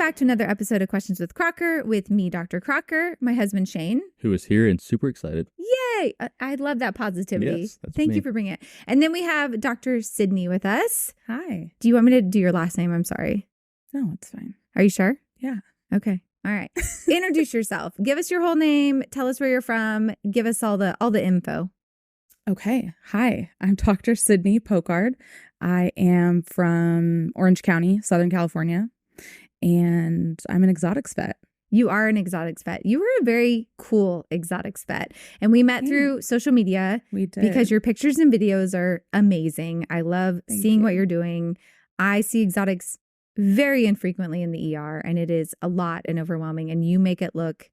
back to another episode of Questions with Crocker with me, Dr. Crocker, my husband, Shane. Who is here and super excited. Yay! I love that positivity. Yes, that's Thank me. you for bringing it. And then we have Dr. Sydney with us. Hi. Do you want me to do your last name? I'm sorry. No, it's fine. Are you sure? Yeah. Okay. All right. Introduce yourself. Give us your whole name. Tell us where you're from. Give us all the info. Okay. Hi, I'm Dr. Sydney Pokard. I am from Orange County, Southern California, and I'm an exotics vet. You are an exotics vet. You were a very cool exotics vet. And we met through social media. We did. Because your pictures and videos are amazing. I love seeing what you. you're doing. I see exotics very infrequently in the ER, and it is a lot and overwhelming. And you make it look...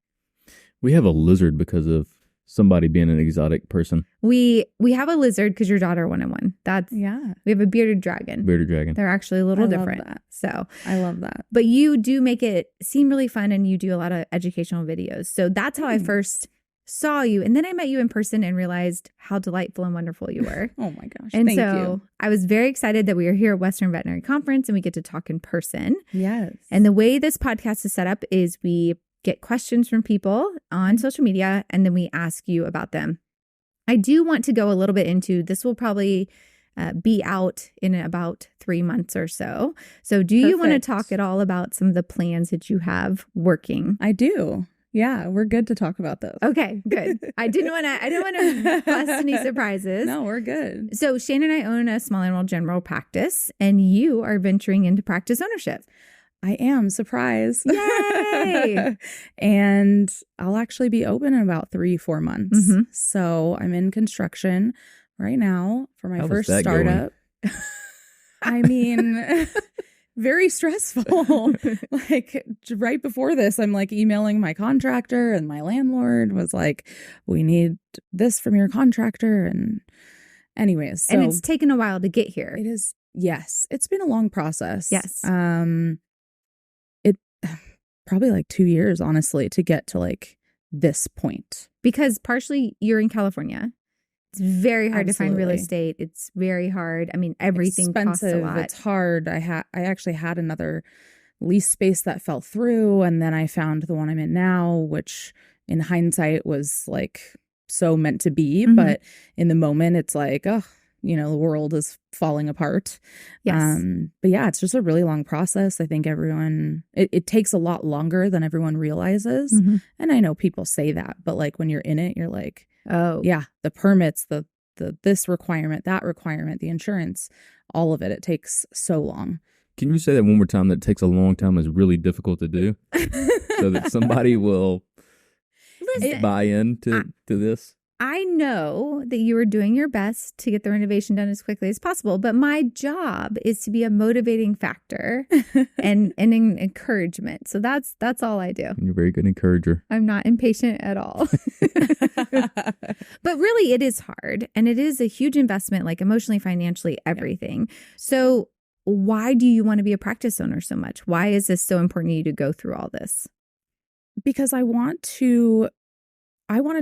We have a lizard because of somebody being an exotic person. We have a lizard because your daughter wanted one. Yeah. We have a bearded dragon. Bearded dragon. They're actually a little I love different. that. So I love that. But you do make it seem really fun, and you do a lot of educational videos. So that's how I first saw you. And then I met you in person and realized how delightful and wonderful you were. Oh my gosh. And Thank so you. I was very excited that we are here at Western Veterinary Conference and we get to talk in person. Yes. And the way this podcast is set up is we get questions from people on social media and then we ask you about them. I do want to go a little bit into this. Will probably be out in about 3 months or so. So do you want to talk at all about some of the plans that you have working? I do. Yeah, we're good to talk about those. Okay, good. I didn't want to bust any surprises. No, we're good. So Shane and I own a small animal general practice, and you are venturing into practice ownership. I am. Surprise. Yay! And I'll actually be open in about 3-4 months. Mm-hmm. So I'm in construction right now for my How was first that startup. I mean, very stressful. Like right before this, I'm like emailing my contractor, and my landlord was like, we need this from your contractor. And anyways, so And it's taken a while to get here. it is. Yes. It's been a long process. Yes. It probably like 2 years, honestly, to get to like this point. Because partially you're in California. It's very hard to find real Absolutely. estate. It's very hard. I mean, everything costs a Expensive. lot. It's hard. I actually had another lease space that fell through, and then I found the one I'm in now, which in hindsight was like so meant to be, Mhm. but in the moment it's like, oh, you know, the world is falling apart. Yes. But yeah, it's just a really long process. I think it takes a lot longer than everyone realizes. Mhm. And I know people say that, but like when you're in it, you're like, Oh, yeah, the permits, the this requirement, that requirement, the insurance, all of it. It takes so long. Can you say that one more time? That it takes a long time, is really difficult to do, so that somebody will Listen, buy into to this. I know that you are doing your best to get the renovation done as quickly as possible, but my job is to be a motivating factor and an encouragement. So that's all I do. You're a very good encourager. I'm not impatient at all. But really, it is hard. And it is a huge investment, like emotionally, financially, everything. So why do you want to be a practice owner so much? Why is this so important to you to go through all this? Because I want to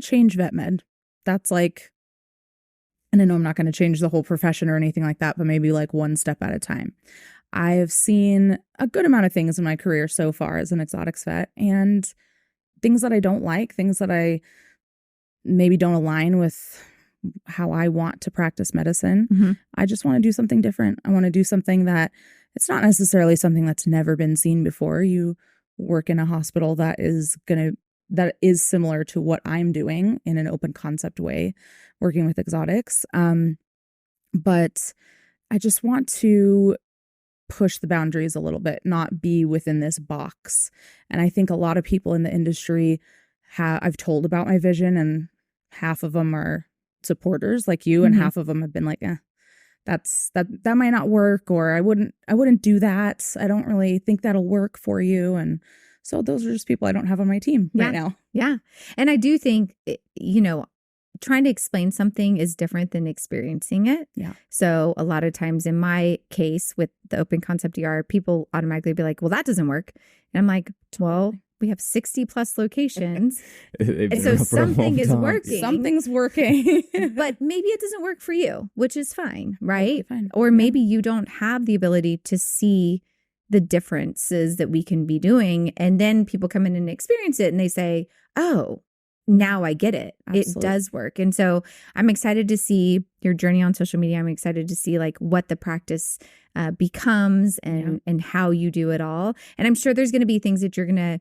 change vet med. That's like, and I know I'm not going to change the whole profession or anything like that, but maybe like one step at a time. I've seen a good amount of things in my career so far as an exotics vet, and things that I don't like, things that I maybe don't align with how I want to practice medicine. Mm-hmm. I just want to do something different. I want to do something that it's not necessarily something that's never been seen before. You work in a hospital that is similar to what I'm doing in an open concept way, working with exotics. But I just want to push the boundaries a little bit, not be within this box. And I think a lot of people in the industry I've told about my vision, and half of them are supporters like you, and Mhm. half of them have been like, that might not work, or I wouldn't do that. I don't really think that'll work for you. And so those are just people I don't have on my team right now. Yeah. And I do think, trying to explain something is different than experiencing it. Yeah. So a lot of times in my case with the open concept ER, people automatically be like, well, that doesn't work. And I'm like, well, we have 60 plus locations. And so something is working. Something's working. But maybe it doesn't work for you, which is fine, right? Totally fine. Or maybe you don't have the ability to see the differences that we can be doing. And then people come in and experience it and they say, oh, now I get it. Absolutely. It does work. And so I'm excited to see your journey on social media. I'm excited to see like what the practice becomes and how you do it all. And I'm sure there's going to be things that you're going to,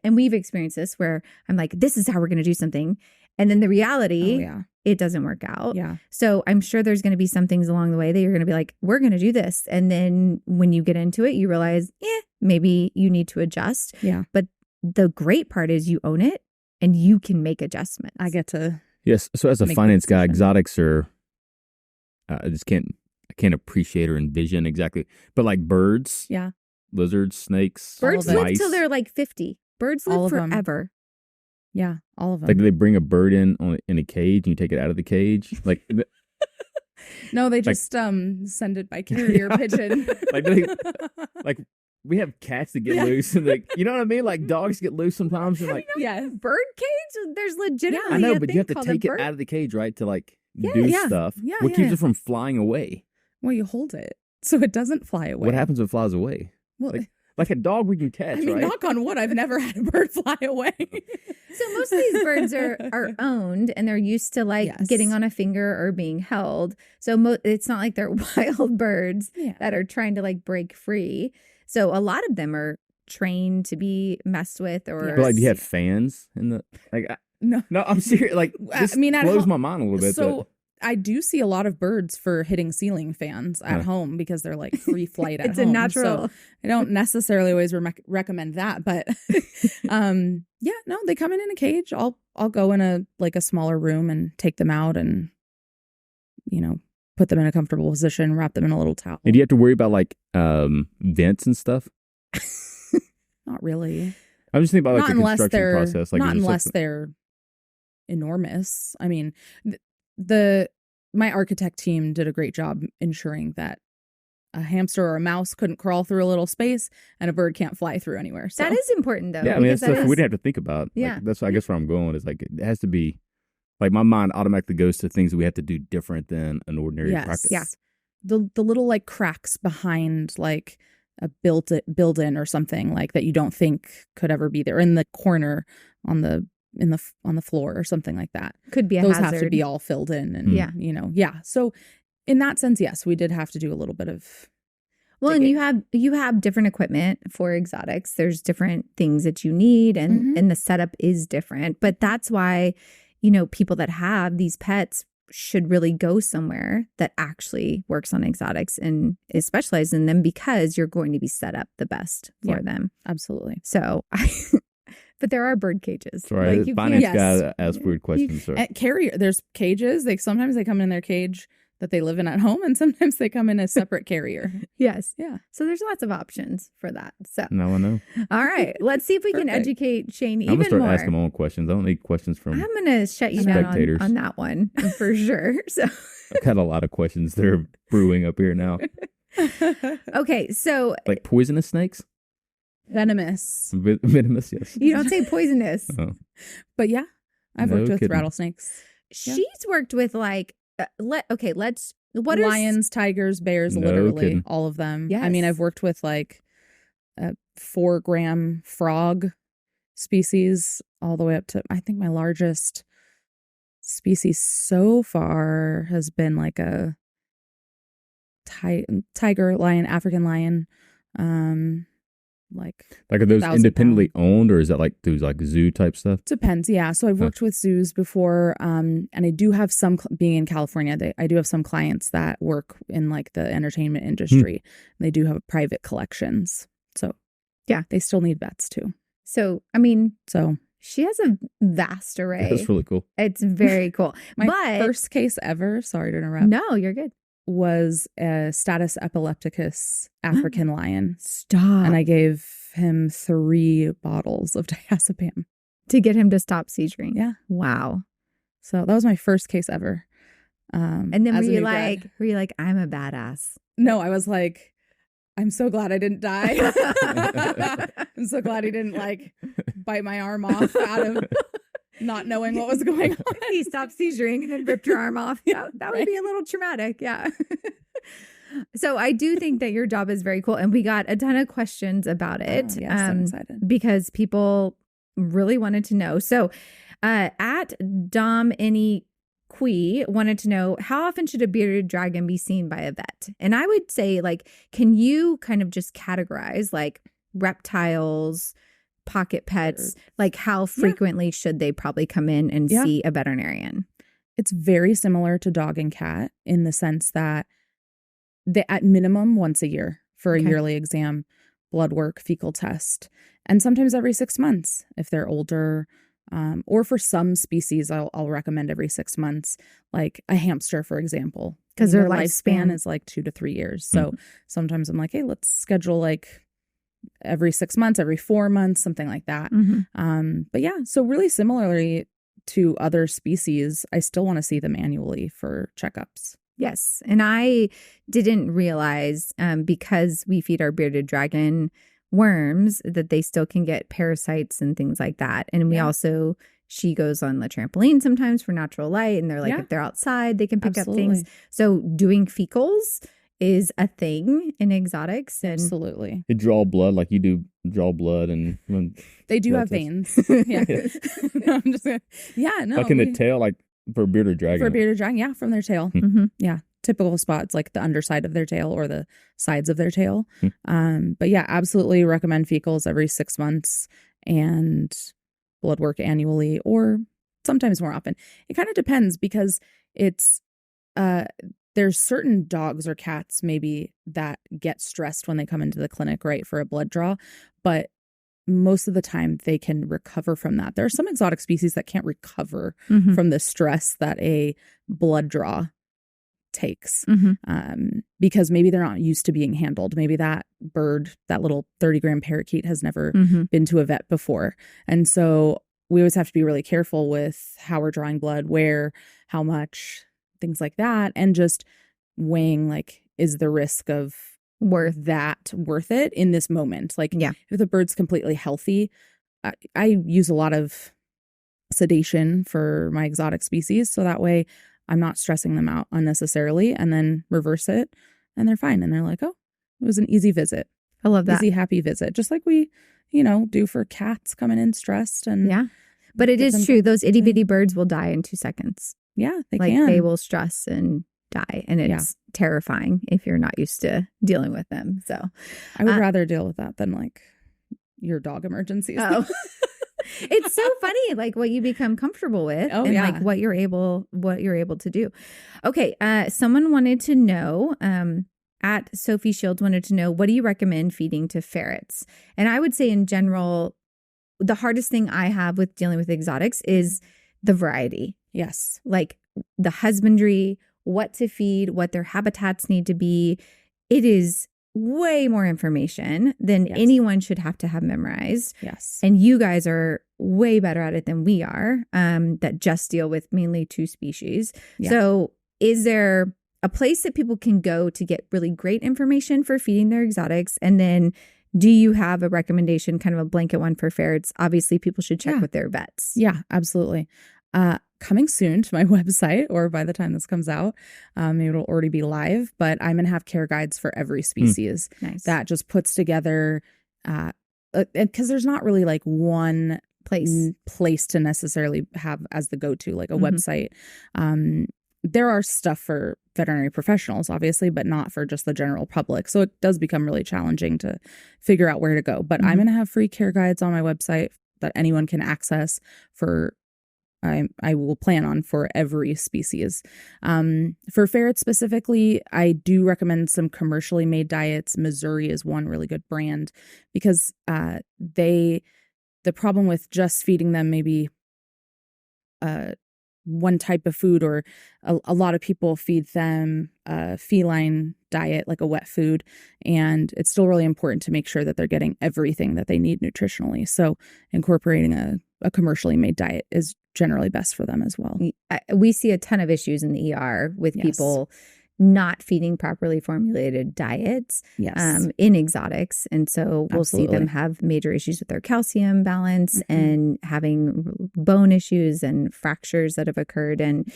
and we've experienced this where I'm like, this is how we're going to do something. And then the reality, it doesn't work out. Yeah. So I'm sure there's going to be some things along the way that you're going to be like, we're going to do this. And then when you get into it, you realize, maybe you need to adjust. Yeah. But the great part is you own it and you can make adjustments. I get to. Yes. So as a finance guy, exotics are, I can't appreciate or envision exactly, but like birds, lizards, snakes, birds live mice. till they're like 50. Birds All live of them. forever. Yeah, all of them. Like, do they bring a bird in a cage and you take it out of the cage? Like, no, they just send it by carrier pigeon. like we have cats that get loose and like, you know what I mean? Like dogs get loose sometimes. And like, bird cage. There's legitimately I know, a but thing you have to called take a it bird. out of the cage, right? To like do stuff. Yeah, What keeps it from flying away? Well, you hold it so it doesn't fly away. What happens when it flies away? Well, Like a dog we can catch, I mean, right? knock on wood, I've never had a bird fly away. So most of these birds are owned and they're used to like getting on a finger or being held. So it's not like they're wild birds that are trying to like break free. So a lot of them are trained to be messed with or. But like, do you have fans in the like? No, I'm serious. Like, this blows my mind a little bit. So I do see a lot of birds for hitting ceiling fans at home because they're like free flight at home. It's a natural. So I don't necessarily always recommend that, but no, they come in a cage. I'll go in a smaller room and take them out and put them in a comfortable position, wrap them in a little towel. And do you have to worry about like vents and stuff? Not really. I'm just thinking about like the construction process. Like, not unless they're enormous. I mean, my architect team did a great job ensuring that a hamster or a mouse couldn't crawl through a little space and a bird can't fly through anywhere. So. That is important though. Yeah, I mean, that's stuff we didn't have to think about. Yeah. Like, that's I guess where I'm going is like, it has to be, like my mind automatically goes to things that we have to do different than an ordinary practice. Yeah. The little like cracks behind like a built-in or something like that you don't think could ever be there in the corner on the floor or something like that. Could be a Those hazard. have to be all filled in and So in that sense, yes, we did have to do a little bit of digging. And you have different equipment for exotics. There's different things that you need and the setup is different. But that's why, people that have these pets should really go somewhere that actually works on exotics and is specialized in them because you're going to be set up the best for them. Absolutely. So but there are bird cages. Sorry, like finance guy ask weird questions. There's cages. Sometimes they come in their cage that they live in at home, and sometimes they come in a separate carrier. Yes. Yeah. So there's lots of options for that. So now I know. All right. Let's see if we can educate Shane even more. I'm going to start asking my own questions. I don't need questions from I'm going to shut you down on that one for sure. So I've got a lot of questions that are brewing up here now. Okay. So like poisonous snakes? Venomous. Venomous, yes. You don't say poisonous. Oh. But yeah, I've worked with rattlesnakes. She's worked with like, lions, tigers, bears, literally all of them. Yes. I mean, I've worked with like a 4-gram frog species all the way up to, I think my largest species so far has been like a tiger, lion, African lion. Like are those independently owned, or is that like those like zoo type stuff? Depends. Yeah. So I've worked with zoos before. And I do have some, being in California, I do have some clients that work in like the entertainment industry. They do have private collections. So yeah, they still need vets too. So, I mean, she has a vast array. That's really cool. It's very cool. My first case ever, sorry to interrupt. No, you're good. Was a status epilepticus African lion. Stop. And I gave him 3 bottles of diazepam. To get him to stop seizuring. Yeah. Wow. So that was my first case ever. And then were you like, I'm a badass? No, I was like, I'm so glad I didn't die. I'm so glad he didn't like bite my arm off out of not knowing what was going on. He stopped seizuring and then ripped your arm off. That would be a little traumatic. Yeah. So I do think that your job is very cool. And we got a ton of questions about it. Yes, I'm excited. Because people really wanted to know. So at Dom Any Qui wanted to know, how often should a bearded dragon be seen by a vet? And I would say, like, can you kind of just categorize like reptiles, pocket pets, like how frequently should they probably come in and see a veterinarian? It's very similar to dog and cat in the sense that at minimum once a year for a yearly exam, blood work, fecal test, and sometimes every 6 months if they're older. Or for some species, I'll recommend every 6 months, like a hamster, for example, because their lifespan is like 2 to 3 years. So sometimes I'm like, hey, let's schedule like every 6 months, every 4 months, something like that. But yeah, so really similarly to other species, I still want to see them annually for checkups. Yes. And I didn't realize because we feed our bearded dragon worms that they still can get parasites and things like that. And we also, she goes on the trampoline sometimes for natural light, and they're like, if they're outside, they can pick up things. So doing fecals is a thing in exotics. And absolutely. They draw blood, like you do draw blood, and they do have veins. Yeah. No, I'm just gonna, like in the tail, like for a bearded dragon. For a bearded dragon, from their tail. Yeah. Typical spots like the underside of their tail or the sides of their tail. But yeah, absolutely recommend fecals every 6 months and blood work annually, or sometimes more often. It kind of depends because it's there's certain dogs or cats maybe that get stressed when they come into the clinic, right, for a blood draw, but most of the time they can recover from that. There are some exotic species that can't recover from the stress that a blood draw takes because maybe they're not used to being handled. Maybe that bird, that little 30-gram parakeet, has never been to a vet before. And so we always have to be really careful with how we're drawing blood, where, how much, things like that, and just weighing, like, is the risk of worth it in this moment? Like, if the bird's completely healthy, I use a lot of sedation for my exotic species, so that way I'm not stressing them out unnecessarily, and then reverse it and they're fine. And they're like, oh, it was an easy visit. I love that. Easy, happy visit. Just like we, do for cats coming in stressed. And but it is true. Those itty bitty birds will die in 2 seconds. Yeah, they will stress and die. And it's terrifying if you're not used to dealing with them. So I would rather deal with that than like your dog emergencies. Oh. It's so funny, like what you become comfortable with like what you're able to do. Okay. Someone wanted to know, at Sophie Shields wanted to know, what do you recommend feeding to ferrets? And I would say in general, the hardest thing I have with dealing with exotics is the variety. Yes. Like the husbandry, what to feed, what their habitats need to be. It is way more information than anyone should have to have memorized. Yes. And you guys are way better at it than we are, that just deal with mainly 2 species. Yeah. So is there a place that people can go to get really great information for feeding their exotics? And then do you have a recommendation, kind of a blanket one for ferrets? Obviously, people should check with their vets. Yeah, absolutely. Coming soon to my website, or by the time this comes out, maybe it'll already be live, but I'm going to have care guides for every species. Nice. That just puts together, because there's not really like one place to necessarily have as the go-to, like a website. There are stuff for veterinary professionals, obviously, but not for just the general public. So it does become really challenging to figure out where to go. But I'm going to have free care guides on my website that anyone can access for I will plan on for every species. For ferrets specifically, I do recommend some commercially made diets. Missouri is one really good brand because the problem with just feeding them maybe one type of food, or a lot of people feed them a feline diet, like a wet food, and it's still really important to make sure that they're getting everything that they need nutritionally. So incorporating a commercially made diet is generally best for them as well. We see a ton of issues in the ER with people not feeding properly formulated diets in exotics. And so we'll see them have major issues with their calcium balance and having bone issues and fractures that have occurred. And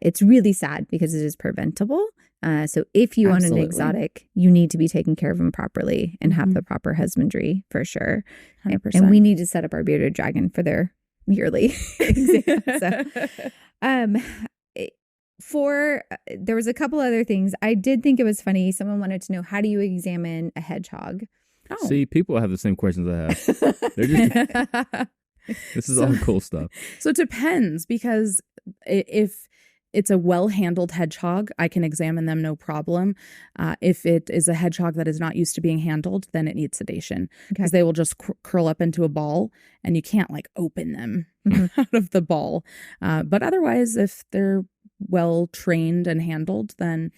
it's really sad because it is preventable. So if you own an exotic, you need to be taking care of them properly and have the proper husbandry for sure. 100%. And we need to set up our bearded dragon for their yearly exam. There was a couple other things. I did think it was funny. Someone wanted to know, how do you examine a hedgehog? Oh. See, people have the same questions I have. They're just this is all cool stuff. So it depends, because if it's a well-handled hedgehog, I can examine them no problem. If it is a hedgehog that is not used to being handled, then it needs sedation, because they will just curl up into a ball and you can't like open them out of the ball. But otherwise, if they're well trained and handled, then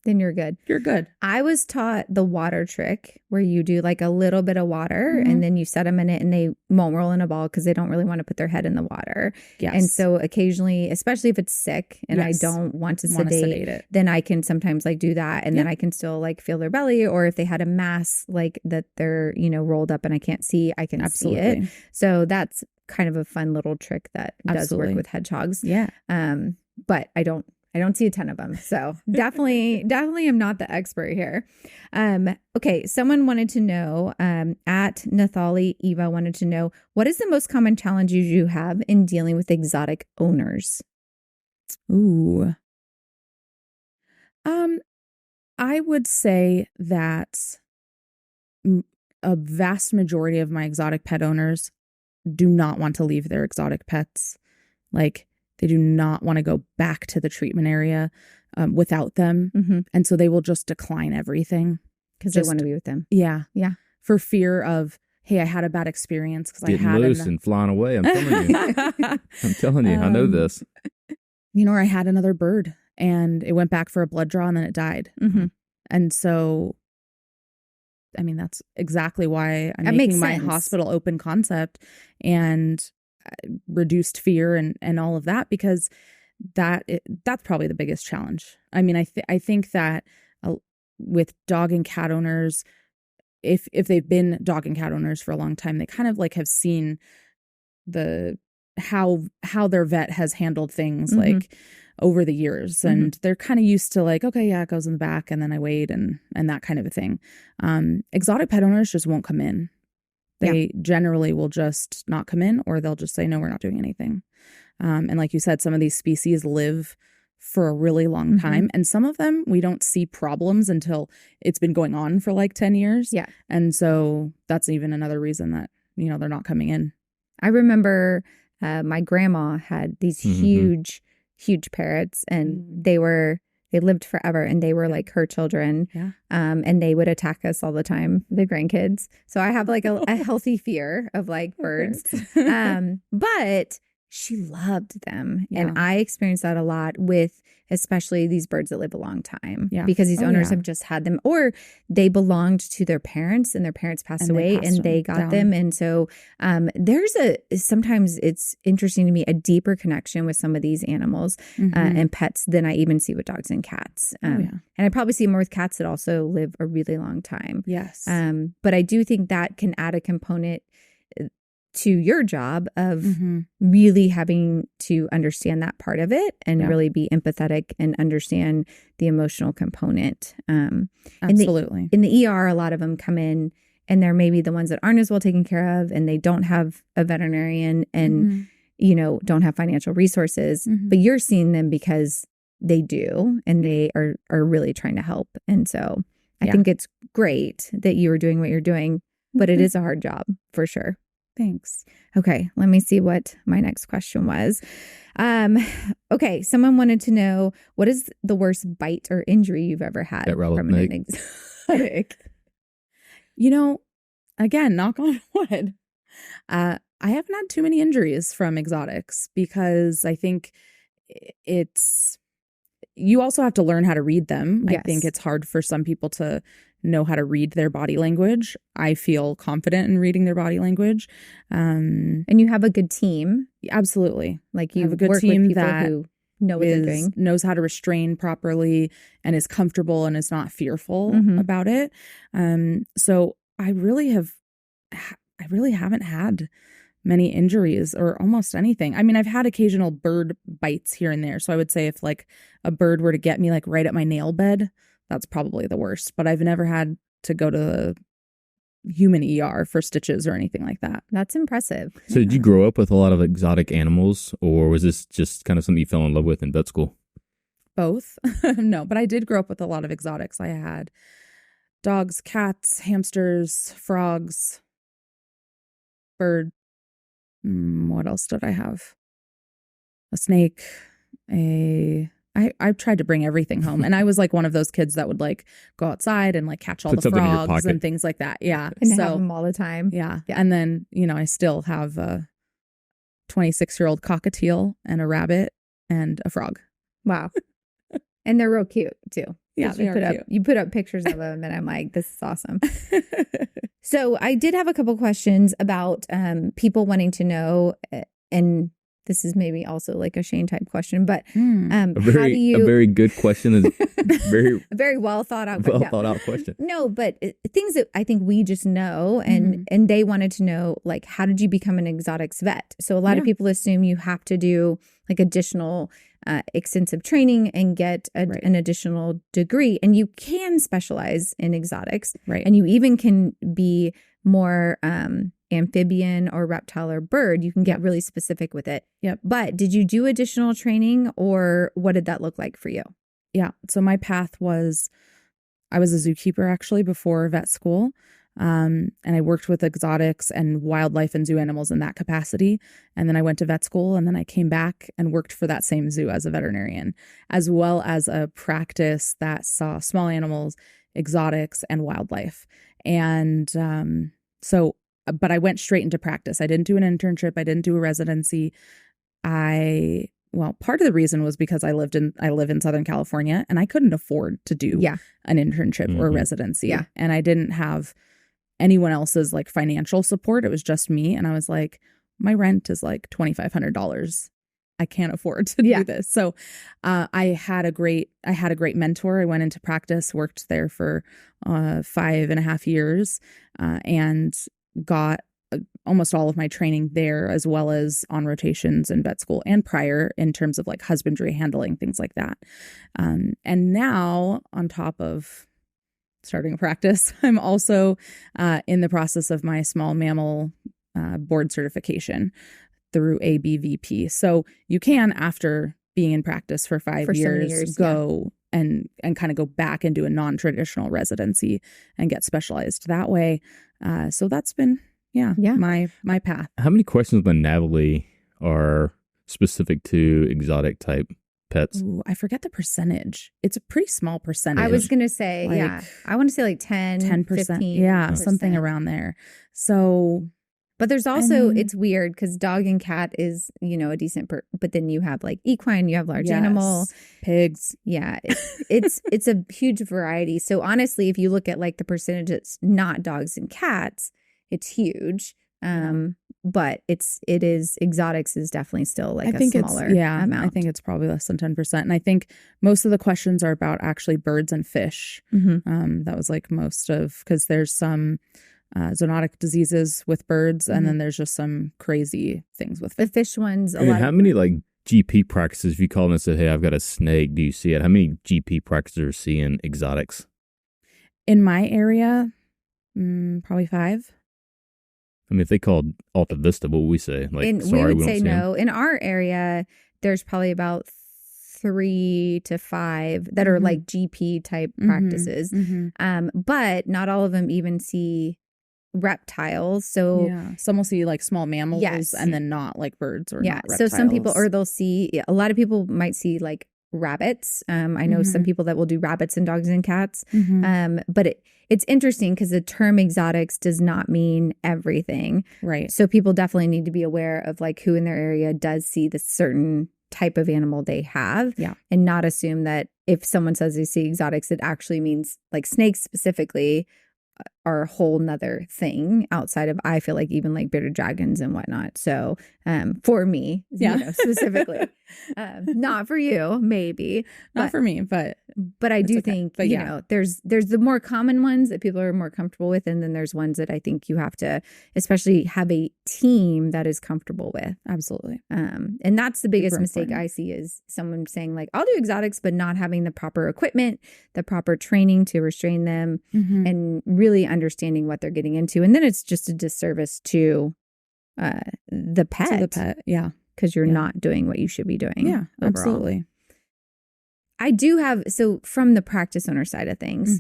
you're good. You're good. I was taught the water trick, where you do like a little bit of water and then you set them in it and they won't roll in a ball because they don't really want to put their head in the water. Yes. And so occasionally, especially if it's sick and I don't want to sedate it, then I can sometimes like do that, and then I can still like feel their belly, or if they had a mass like that they're, rolled up and I can't see, I can see it. So that's kind of a fun little trick that does work with hedgehogs. Yeah. But I don't see a ton of them. So definitely am not the expert here. Okay. Someone wanted to know, at Nathali Eva wanted to know, what is the most common challenges you have in dealing with exotic owners? Ooh. I would say that a vast majority of my exotic pet owners do not want to leave their exotic pets. Like, they do not want to go back to the treatment area without them. And so they will just decline everything. Because they want to be with them. Yeah. Yeah. For fear of, hey, I had a bad experience because I had loose and flying away. I'm telling you. I know this. Or I had another bird and it went back for a blood draw and then it died. And so, I mean, that's exactly why I'm making my hospital open concept and reduced fear and all of that, because that's probably the biggest challenge. I mean, I think that with dog and cat owners, if they've been dog and cat owners for a long time, they kind of like have seen how their vet has handled things like over the years, and they're kind of used to like, okay, yeah, it goes in the back and then I wait and that kind of a thing. Exotic pet owners just won't come in. They generally will just not come in, or they'll just say, no, we're not doing anything. And like you said, some of these species live for a really long time. And some of them, we don't see problems until it's been going on for like 10 years. Yeah. And so that's even another reason that, they're not coming in. I remember my grandma had these huge parrots, and they lived forever, and they were like her children. Yeah. And they would attack us all the time, the grandkids. So I have like a healthy fear of like birds. But she loved them. Yeah. And I experienced that a lot with especially these birds that live a long time. Yeah. Because these owners have just had them, or they belonged to their parents and their parents passed away and they got them. And so there's sometimes it's interesting to me, a deeper connection with some of these animals and pets than I even see with dogs and cats. And I probably see more with cats that also live a really long time. Yes. But I do think that can add a component to your job of really having to understand that part of it and really be empathetic and understand the emotional component. Absolutely. In the ER, a lot of them come in and they're maybe the ones that aren't as well taken care of, and they don't have a veterinarian and, don't have financial resources, but you're seeing them because they do, and they are really trying to help. And so I think it's great that you are doing what you're doing, but it is a hard job for sure. Thanks. Okay, let me see what my next question was. Okay, someone wanted to know, what is the worst bite or injury you've ever had from an exotic? Again, knock on wood. I haven't had too many injuries from exotics, because I think you also have to learn how to read them. Yes. I think it's hard for some people to know how to read their body language. I feel confident in reading their body language. And you have a good team. Absolutely. Like you have a good team with people who knows how to restrain properly and is comfortable and is not fearful about it. So I really haven't had many injuries or almost anything. I mean, I've had occasional bird bites here and there. So I would say if like a bird were to get me like right at my nail bed, that's probably the worst. But I've never had to go to the human ER for stitches or anything like that. That's impressive. So did you grow up with a lot of exotic animals, or was this just kind of something you fell in love with in vet school? Both. No, but I did grow up with a lot of exotics. I had dogs, cats, hamsters, frogs, bird. What else did I have? A snake. I tried to bring everything home, and I was like one of those kids that would like go outside and like catch all the frogs and things like that. Yeah, and have them all the time. Yeah, and then I still have a 26-year-old cockatiel and a rabbit and a frog. Wow, and they're real cute too. Yeah, they are cute. You put up pictures of them, and I'm like, this is awesome. So I did have a couple questions about people wanting to know, and this is maybe also like a Shane type question, but a very good question is very a very well thought out question. No, but things that I think we just know, and they wanted to know, like, how did you become an exotics vet? So a lot of people assume you have to do like additional extensive training and get an additional degree, and you can specialize in exotics, right? And you even can be more amphibian or reptile or bird. You can get really specific with it. Yep. But did you do additional training, or what did that look like for you? Yeah. So my path was, I was a zookeeper actually before vet school. And I worked with exotics and wildlife and zoo animals in that capacity. And then I went to vet school, and then I came back and worked for that same zoo as a veterinarian, as well as a practice that saw small animals, exotics, and wildlife. And but I went straight into practice. I didn't do an internship. I didn't do a residency. Part of the reason was because I live in Southern California, and I couldn't afford to do an internship or a residency. Yeah. And I didn't have anyone else's like financial support. It was just me. And I was like, my rent is like $2,500. I can't afford to do this. So I had a great mentor. I went into practice, worked there for 5.5 years, and got almost all of my training there, as well as on rotations in vet school and prior in terms of like husbandry, handling, things like that. And now, on top of starting a practice, I'm also in the process of my small mammal board certification through ABVP. So you can, after being in practice for 5 years, go and kind of go back and do a non-traditional residency and get specialized that way. So that's been my path. How many questions on Navily are specific to exotic type pets? Ooh, I forget the percentage. It's a pretty small percentage. I was going to say, I want to say like 10%. 15%. Yeah, something around there. So, but there's also, it's weird because dog and cat is, a decent, but then you have like equine, you have large animal. Pigs. Yeah. It's a huge variety. So honestly, if you look at like the percentages, not dogs and cats, it's huge. But it is exotics is definitely still like a smaller amount. I think it's probably less than 10%. And I think most of the questions are about actually birds and fish. That was like most of, because there's some zoonotic diseases with birds, and then there's just some crazy things with the fish ones. How many like GP practices, if you call them and say, hey, I've got a snake, do you see it? How many GP practices are seeing exotics? In my area, probably 5. I mean, if they called Alta Vista, what would we say? Like, we would say no. In our area, there's probably about 3 to 5 that are like GP type practices. But not all of them even see reptiles. So some will see like small mammals and then not like birds or not reptiles. So some people, or they'll see, a lot of people might see like rabbits. I know some people that will do rabbits and dogs and cats. But it's interesting because the term exotics does not mean everything. Right. So people definitely need to be aware of like who in their area does see the certain type of animal they have. Yeah. And not assume that if someone says they see exotics, it actually means like snakes specifically, are a whole nother thing outside of, I feel like, even like bearded dragons and whatnot. So for me, specifically, not for you, maybe. Not for me, but I do think, you know, there's the more common ones that people are more comfortable with. And then there's ones that I think you have to especially have a team that is comfortable with. Absolutely. And that's the biggest mistake I see is someone saying like, I'll do exotics, but not having the proper equipment, the proper training to restrain them, and really understanding what they're getting into. And then it's just a disservice to the pet. To the pet, yeah. Because you're not doing what you should be doing. Yeah, overall. Absolutely. I do have, so from the practice owner side of things,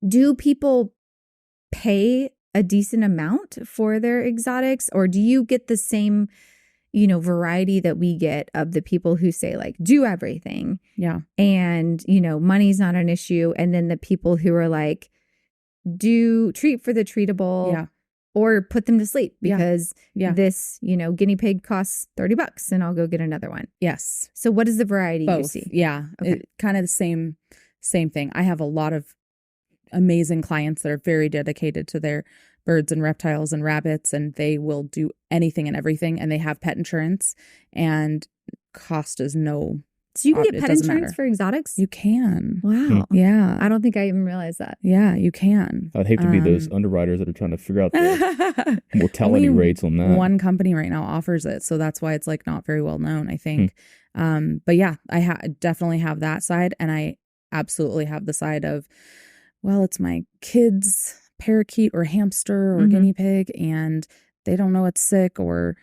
do people pay a decent amount for their exotics, or do you get the same, you know, variety that we get of the people who say like, do everything? Yeah. And, you know, money's not an issue. And then the people who are like, do treat for the treatable. Yeah. Or put them to sleep because this, you know, guinea pig costs $30 and I'll go get another one. Yes. So what is the variety you see? Yeah. Okay. Kind of the same thing. I have a lot of amazing clients that are very dedicated to their birds and reptiles and rabbits, and they will do anything and everything, and they have pet insurance, and cost is no. So you can get pet insurance for exotics? You can. Wow. Yeah. I don't think I even realized that. Yeah, you can. I'd hate to be those underwriters that are trying to figure out the mortality rates on that. One company right now offers it, so that's why it's like not very well known, I think. But yeah, I definitely have that side, and I absolutely have the side of, well, it's my kid's parakeet or hamster or guinea pig, and they don't know it's sick, or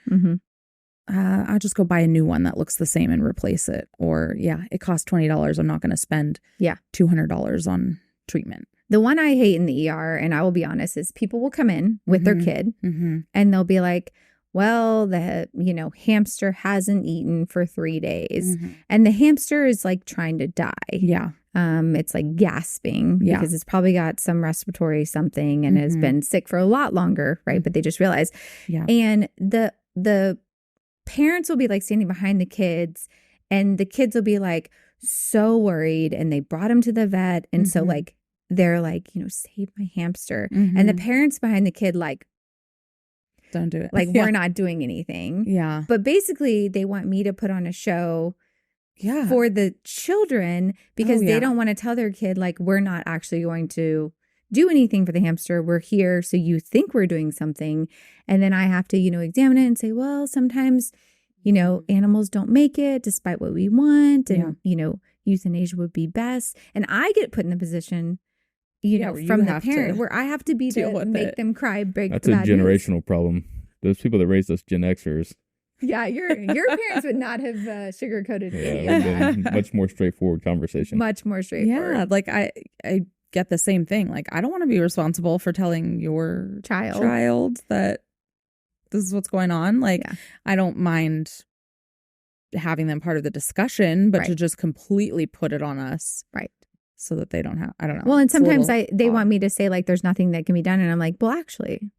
I'll just go buy a new one that looks the same and replace it. Or, it costs $20. I'm not going to spend $200 on treatment. The one I hate in the ER, and I will be honest, is people will come in with their kid and they'll be like, well, the, you know, hamster hasn't eaten for 3 days. And the hamster is like trying to die. Yeah. It's like gasping because it's probably got some respiratory something and has been sick for a lot longer, right? But they just realize. Yeah. And the parents will be like standing behind the kids, and the kids will be like so worried, and they brought him to the vet. And so like, they're like, you know, save my hamster. And the parents behind the kid, like, don't do it. Like, we're not doing anything. Yeah. But basically they want me to put on a show for the children because they don't want to tell their kid, like, we're not actually going to do anything for the hamster. We're here so you think we're doing something. And then I have to, you know, examine it and say, well, sometimes, you know, animals don't make it despite what we want. And, you know, euthanasia would be best. And I get put in the position, you know, from the parent where I have to be to make them cry. That's a generational problem. Those people that raised us Gen Xers. Yeah, your parents would not have sugarcoated any of that. Much more straightforward conversation. Much more straightforward. Yeah, like I get the same thing. Like, I don't want to be responsible for telling your child that this is what's going on. Like, I don't mind having them part of the discussion, but to just completely put it on us. Right. So that they don't have, I don't know. Well, and sometimes they want me to say, like, there's nothing that can be done. And I'm like, well, actually,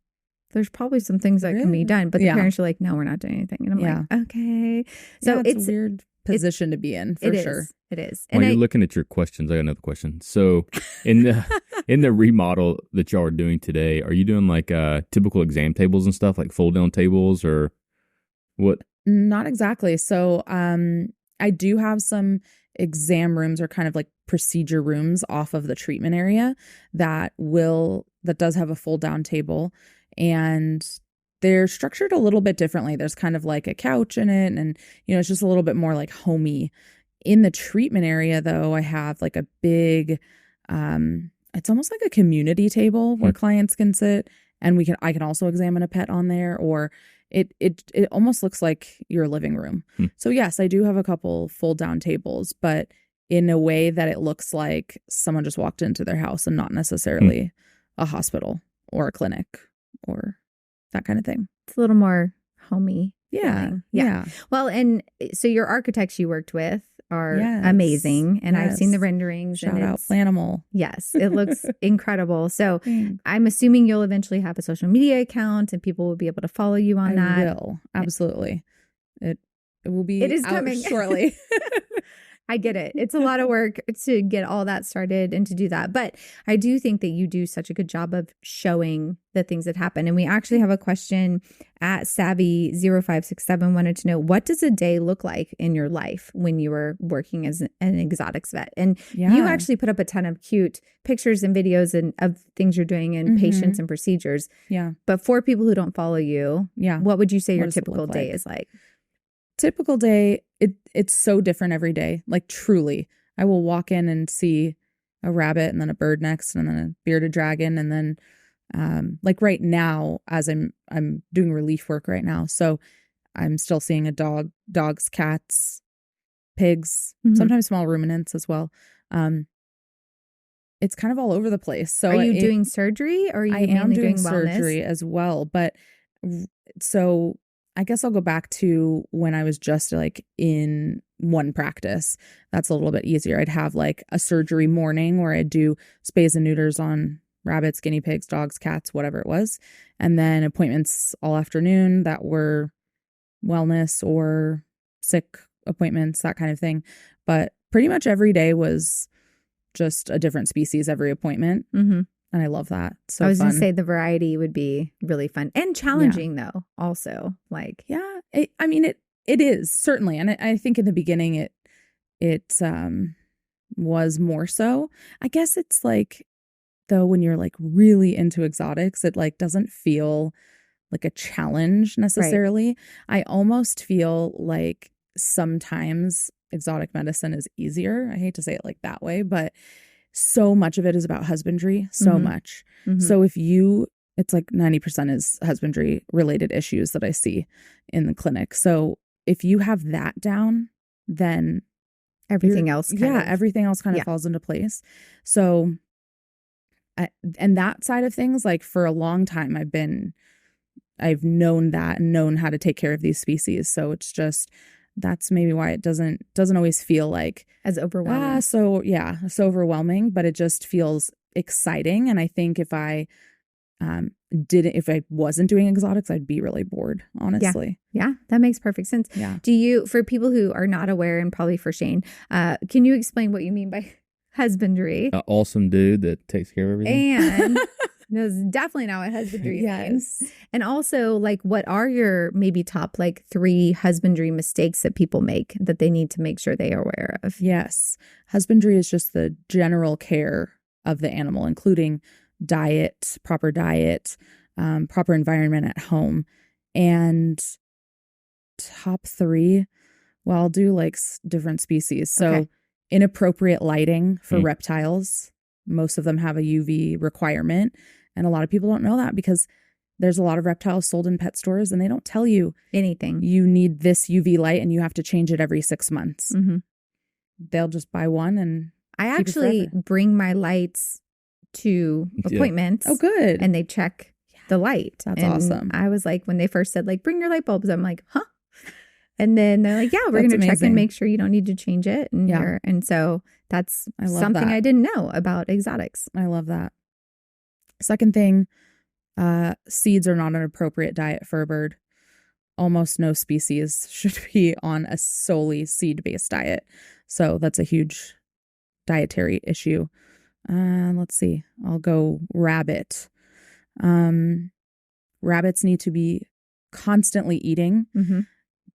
there's probably some things that can be done. But the parents are like, no, we're not doing anything. And I'm like, okay. So it's a weird position to be in, for sure. It is. While you're looking at your questions, I got another question. So in the remodel that y'all are doing today, are you doing like typical exam tables and stuff, like fold down tables, or what? Not exactly. So I do have some exam rooms, or kind of like procedure rooms off of the treatment area that does have a fold down table, and they're structured a little bit differently. There's kind of like a couch in it, and you know, it's just a little bit more like homey. In the treatment area though, I have like a big it's almost like a community table where clients can sit, and I can also examine a pet on there, or it almost looks like your living room. So yes, I do have a couple fold down tables, but in a way that it looks like someone just walked into their house and not necessarily a hospital or a clinic or that kind of thing. It's a little more homey. Yeah. Well, and so your architects you worked with are amazing, and I've seen the renderings. Shout out Planimal. Yes, it looks incredible. So I'm assuming you'll eventually have a social media account, and people will be able to follow you on that. I will, absolutely. It will be. It is coming shortly. I get it. It's a lot of work to get all that started and to do that. But I do think that you do such a good job of showing the things that happen. And we actually have a question at Savvy0567 wanted to know, what does a day look like in your life when you were working as an exotics vet? And you actually put up a ton of cute pictures and videos and of things you're doing and patients and procedures. Yeah. But for people who don't follow you, what would you say your typical day is like? Typical day, it's so different every day. Like truly, I will walk in and see a rabbit and then a bird next and then a bearded dragon. And then like right now, as I'm doing relief work right now. So I'm still seeing a dogs, cats, pigs, sometimes small ruminants as well. It's kind of all over the place. So are you doing surgery or are you mainly doing surgery as well? But so I guess I'll go back to when I was just like in one practice. That's a little bit easier. I'd have like a surgery morning where I'd do spays and neuters on rabbits, guinea pigs, dogs, cats, whatever it was. And then appointments all afternoon that were wellness or sick appointments, that kind of thing. But pretty much every day was just a different species every appointment. And I love that. So I was going to say the variety would be really fun and challenging though. Also like, I mean, it is certainly. And I think in the beginning it was more so. I guess it's like, though, when you're like really into exotics, it like doesn't feel like a challenge necessarily. Right. I almost feel like sometimes exotic medicine is easier. I hate to say it like that way, but so much of it is about husbandry, so much. So it's like 90% is husbandry related issues that I see in the clinic. So if you have that down, then everything else everything else kind of falls into place. So and that side of things, like for a long time, I've known that and known how to take care of these species. So it's just, that's maybe why it doesn't always feel like as overwhelming. So overwhelming, but it just feels exciting. And I think if I wasn't doing exotics, I'd be really bored, honestly. Yeah, that makes perfect sense. Yeah. Do you, for people who are not aware, and probably for Shane, can you explain what you mean by husbandry? An awesome dude that takes care of everything. And that's definitely not what husbandry means. And also, like, what are your maybe top like 3 husbandry mistakes that people make that they need to make sure they are aware of? Yes. Husbandry is just the general care of the animal, including diet, proper environment at home. And top 3, well, I'll do like different species. So inappropriate lighting for reptiles. Most of them have a UV requirement. And a lot of people don't know that because there's a lot of reptiles sold in pet stores and they don't tell you anything. You need this UV light and you have to change it every 6 months. They'll just buy one and I actually bring my lights to appointments. Oh, good. And they check the light. That's awesome. I was like, when they first said like, bring your light bulbs, I'm like, huh? And then they're like, yeah, we're going to check and make sure you don't need to change it. And so that's something I didn't know about exotics. I love that. Second thing, seeds are not an appropriate diet for a bird. Almost no species should be on a solely seed-based diet. So that's a huge dietary issue. Let's see. I'll go rabbit. Rabbits need to be constantly eating.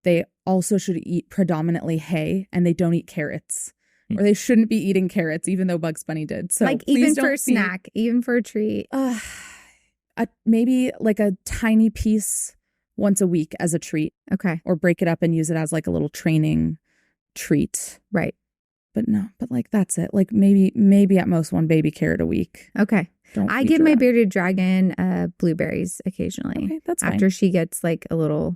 They also should eat predominantly hay, and they don't eat carrots. Or they shouldn't be eating carrots, even though Bugs Bunny did. So like even for a snack, even for a treat. Maybe like a tiny piece once a week as a treat. Okay. Or break it up and use it as like a little training treat. Right. But like that's it. Like maybe at most 1 baby carrot a week. Okay. I give my bearded dragon blueberries occasionally. Okay, that's fine. After she gets like a little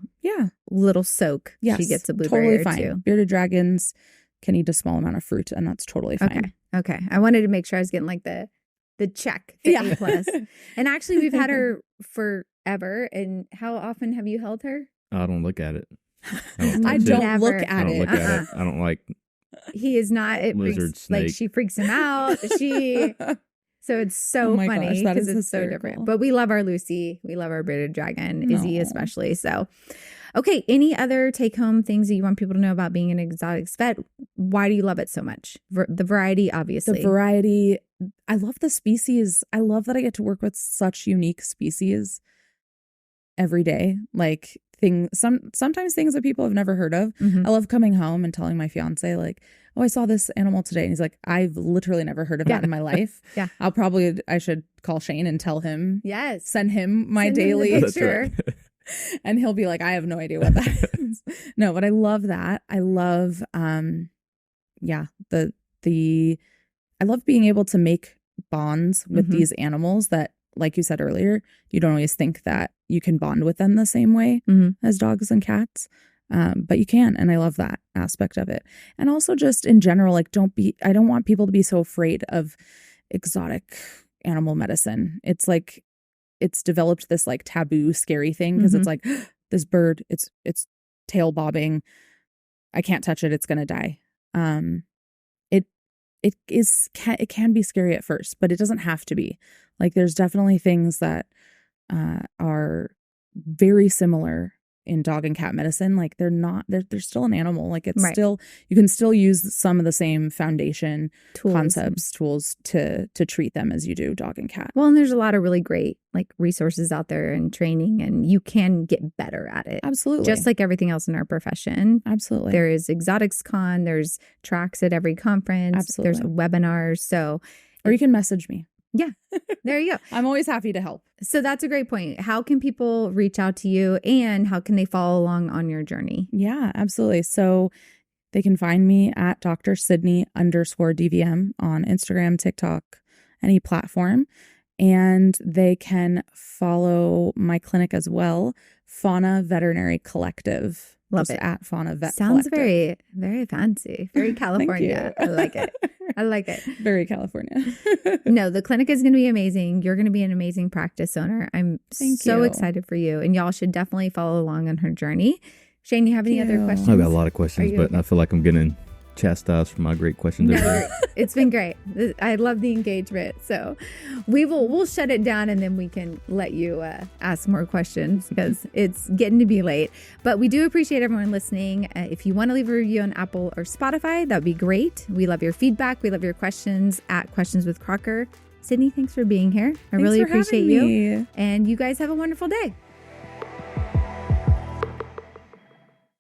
soak, she gets a blueberry totally fine. or 2. Bearded dragons can eat a small amount of fruit, and that's totally fine. Okay. I wanted to make sure I was getting like the check, the A+. And actually, we've had her forever. And how often have you held her? I don't look at it. I don't look at it. I don't like. He is not. It lizard, freaks, snake. like she freaks him out. So it's so funny because it's so different. But we love our Lucy. We love our bearded dragon, Izzy especially. So, Okay. Any other take home things that you want people to know about being an exotics vet? Why do you love it so much? The variety, obviously. The variety. I love the species. I love that I get to work with such unique species every day. Like sometimes things that people have never heard of. Mhm. I love coming home and telling my fiance, like, oh, I saw this animal today. And he's like, I've literally never heard of that in my life. Yeah. I should call Shane and tell him. Yes. Send him my Send him the daily picture. and he'll be like, I have no idea what that is. No, but I love that. I love, I love being able to make bonds with these animals that, like you said earlier, you don't always think that you can bond with them the same way as dogs and cats. But you can. And I love that aspect of it. And also just in general, like, I don't want people to be so afraid of exotic animal medicine. It's like, it's developed this like taboo, scary thing because it's like, this bird, it's tail bobbing. I can't touch it. It's going to die. It can be scary at first, but it doesn't have to be. Like, there's definitely things that are very similar in dog and cat medicine. Like, they're still an animal. Like, it's still, you can still use some of the same foundation tools to treat them as you do dog and cat. Well, and there's a lot of really great like resources out there and training, and you can get better at it. Absolutely. Just like everything else in our profession. Absolutely. There is Exotics Con, there's tracks at every conference. Absolutely. There's webinars. So, or you can message me. Yeah, there you go. I'm always happy to help. So that's a great point. How can people reach out to you, and how can they follow along on your journey? Yeah, absolutely. So they can find me at Dr. Sydney _DVM on Instagram, TikTok, any platform. And they can follow my clinic as well, Fauna Veterinary Collective. Love it. At Fauna Vet Sounds Collective. very, very fancy. Very California. I like it. I like it. Very California. No, the clinic is going to be amazing. You're going to be an amazing practice owner. I'm so excited for you. And y'all should definitely follow along on her journey. Shane, you have any other questions? I've got a lot of questions, but okay? I feel like I'm getting chastised for my great questions. No, it's been great. I love the engagement. So we'll shut it down, and then we can let you ask more questions because it's getting to be late. But we do appreciate everyone listening. If you want to leave a review on Apple or Spotify, that would be great. We love your feedback. We love your questions at Questions with Crocker. Sydney, thanks for being here. I really appreciate you. And you guys have a wonderful day.